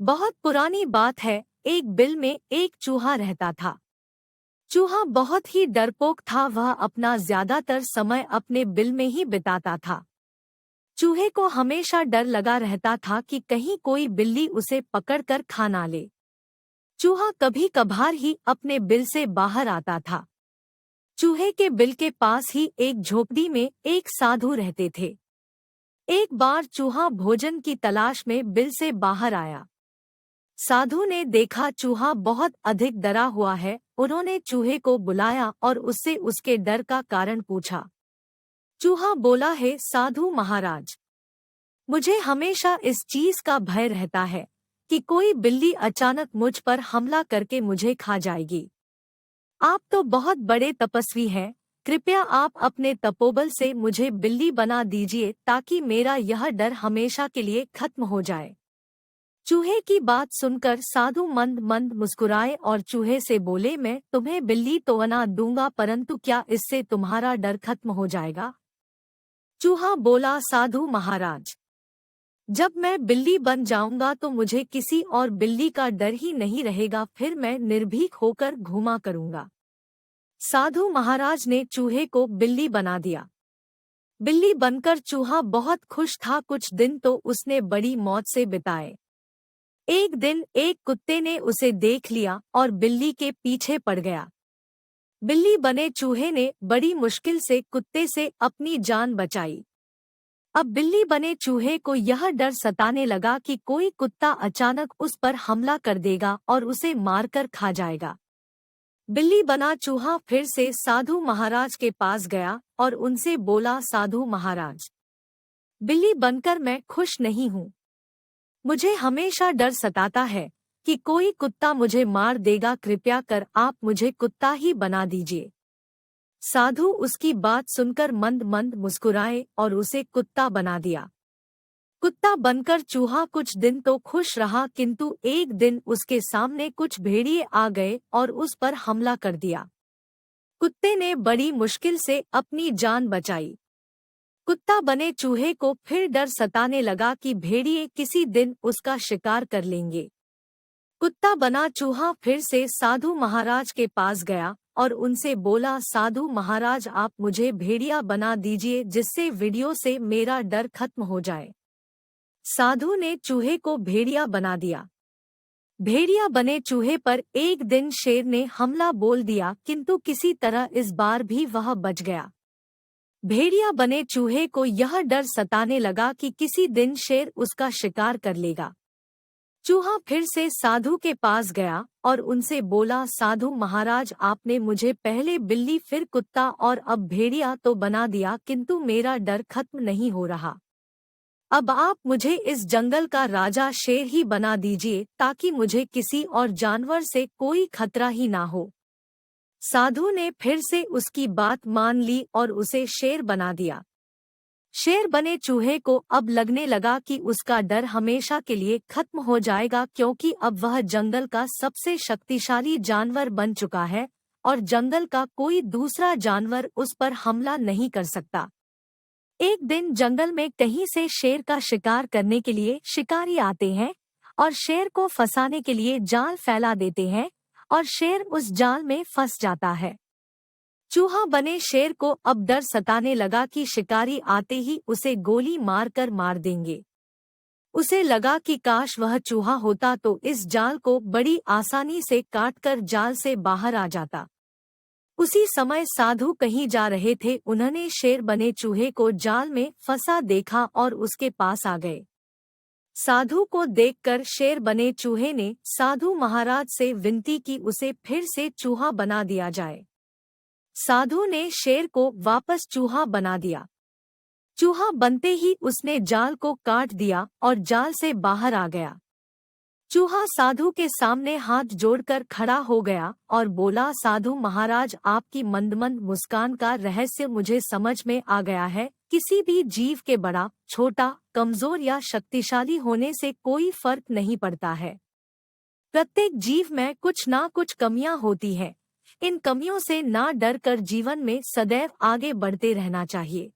बहुत पुरानी बात है। एक बिल में एक चूहा रहता था। चूहा बहुत ही डरपोक था। वह अपना ज्यादातर समय अपने बिल में ही बिताता था। चूहे को हमेशा डर लगा रहता था कि कहीं कोई बिल्ली उसे पकड़कर खा ना ले। चूहा कभी कभार ही अपने बिल से बाहर आता था। चूहे के बिल के पास ही एक झोपड़ी में एक साधु रहते थे। एक बार चूहा भोजन की तलाश में बिल से बाहर आया। साधु ने देखा चूहा बहुत अधिक डरा हुआ है। उन्होंने चूहे को बुलाया और उससे उसके डर का कारण पूछा। चूहा बोला, है साधु महाराज, मुझे हमेशा इस चीज का भय रहता है कि कोई बिल्ली अचानक मुझ पर हमला करके मुझे खा जाएगी। आप तो बहुत बड़े तपस्वी हैं, कृपया आप अपने तपोबल से मुझे बिल्ली बना दीजिए ताकि मेरा यह डर हमेशा के लिए खत्म हो जाए। चूहे की बात सुनकर साधु मंद मंद मुस्कुराए और चूहे से बोले, मैं तुम्हें बिल्ली तो बना दूंगा, परंतु क्या इससे तुम्हारा डर खत्म हो जाएगा? चूहा बोला, साधु महाराज, जब मैं बिल्ली बन जाऊंगा तो मुझे किसी और बिल्ली का डर ही नहीं रहेगा। फिर मैं निर्भीक होकर घूमा करूंगा। साधु महाराज ने चूहे को बिल्ली बना दिया। बिल्ली बनकर चूहा बहुत खुश था। कुछ दिन तो उसने बड़ी मौज से बिताए। एक दिन एक कुत्ते ने उसे देख लिया और बिल्ली के पीछे पड़ गया। बिल्ली बने चूहे ने बड़ी मुश्किल से कुत्ते से अपनी जान बचाई। अब बिल्ली बने चूहे को यह डर सताने लगा कि कोई कुत्ता अचानक उस पर हमला कर देगा और उसे मारकर खा जाएगा। बिल्ली बना चूहा फिर से साधु महाराज के पास गया और उनसे बोला, साधु महाराज, बिल्ली बनकर मैं खुश नहीं हूँ। मुझे हमेशा डर सताता है कि कोई कुत्ता मुझे मार देगा। कृपया कर आप मुझे कुत्ता ही बना दीजिए। साधु उसकी बात सुनकर मंद मंद मुस्कुराए और उसे कुत्ता बना दिया। कुत्ता बनकर चूहा कुछ दिन तो खुश रहा, किंतु एक दिन उसके सामने कुछ भेड़िए आ गए और उस पर हमला कर दिया। कुत्ते ने बड़ी मुश्किल से अपनी जान बचाई। कुत्ता बने चूहे को फिर डर सताने लगा कि भेड़िए किसी दिन उसका शिकार कर लेंगे। कुत्ता बना चूहा फिर से साधु महाराज के पास गया और उनसे बोला, साधु महाराज, आप मुझे भेड़िया बना दीजिए जिससे वीडियो से मेरा डर खत्म हो जाए। साधु ने चूहे को भेड़िया बना दिया। भेड़िया बने चूहे पर एक दिन शेर ने हमला बोल दिया, किंतु किसी तरह इस बार भी वह बच गया। भेड़िया बने चूहे को यह डर सताने लगा कि किसी दिन शेर उसका शिकार कर लेगा। चूहा फिर से साधु के पास गया और उनसे बोला, साधु महाराज, आपने मुझे पहले बिल्ली फिर कुत्ता और अब भेड़िया तो बना दिया, किंतु मेरा डर खत्म नहीं हो रहा। अब आप मुझे इस जंगल का राजा शेर ही बना दीजिए ताकि मुझे किसी और जानवर से कोई खतरा ही ना हो। साधु ने फिर से उसकी बात मान ली और उसे शेर बना दिया। शेर बने चूहे को अब लगने लगा कि उसका डर हमेशा के लिए खत्म हो जाएगा, क्योंकि अब वह जंगल का सबसे शक्तिशाली जानवर बन चुका है और जंगल का कोई दूसरा जानवर उस पर हमला नहीं कर सकता। एक दिन जंगल में कहीं से शेर का शिकार करने के लिए शिकारी आते हैं और शेर को फंसाने के लिए जाल फैला देते हैं और शेर उस जाल में फंस जाता है। चूहा बने शेर को अब डर सताने लगा कि शिकारी आते ही उसे गोली मारकर मार देंगे। उसे लगा कि काश वह चूहा होता तो इस जाल को बड़ी आसानी से काटकर जाल से बाहर आ जाता। उसी समय साधु कहीं जा रहे थे। उन्होंने शेर बने चूहे को जाल में फंसा देखा और उसके पास आ गए। साधु को देखकर शेर बने चूहे ने साधु महाराज से विनती की उसे फिर से चूहा बना दिया जाए। साधु ने शेर को वापस चूहा बना दिया। चूहा बनते ही उसने जाल को काट दिया और जाल से बाहर आ गया। चूहा साधु के सामने हाथ जोड़कर खड़ा हो गया और बोला, साधु महाराज, आपकी मंदमंद मुस्कान का रहस्य मुझे समझ में आ गया है। किसी भी जीव के बड़ा, छोटा, कमजोर या शक्तिशाली होने से कोई फर्क नहीं पड़ता है। प्रत्येक जीव में कुछ ना कुछ कमियां होती हैं। इन कमियों से ना डर कर जीवन में सदैव आगे बढ़ते रहना चाहिए।